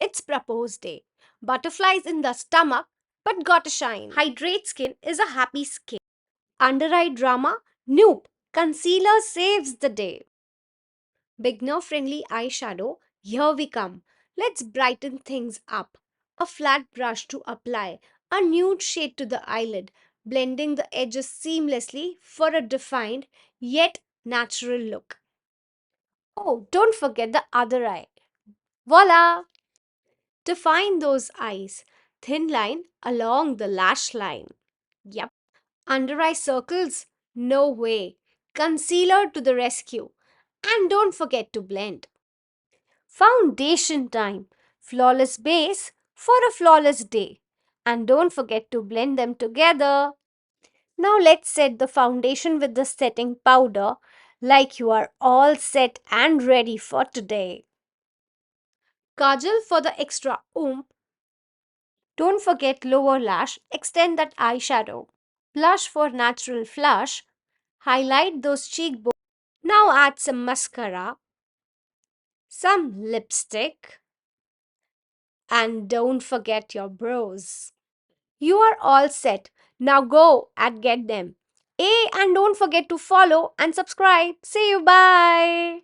It's propose day. Butterflies in the stomach, but gotta shine. Hydrate skin is a happy skin. Under eye drama, nope. Concealer saves the day. Beginner friendly eyeshadow, here we come. Let's brighten things up. A flat brush to apply, a nude shade to the eyelid, blending the edges seamlessly for a defined yet natural look. Oh, don't forget the other eye. Voila! Define those eyes. Thin line along the lash line. Yep. Under eye circles? No way. Concealer to the rescue. And don't forget to blend. Foundation time. Flawless base for a flawless day. And don't forget to blend them together. Now let's set the foundation with the setting powder like you are all set and ready for today. Kajal for the extra oomph. Don't forget lower lash, extend that eyeshadow. Blush for natural flush. Highlight those cheekbones. Now add some mascara, some lipstick, and don't forget your brows. You are all set. Now go and get them. And don't forget to follow and subscribe. See you. Bye.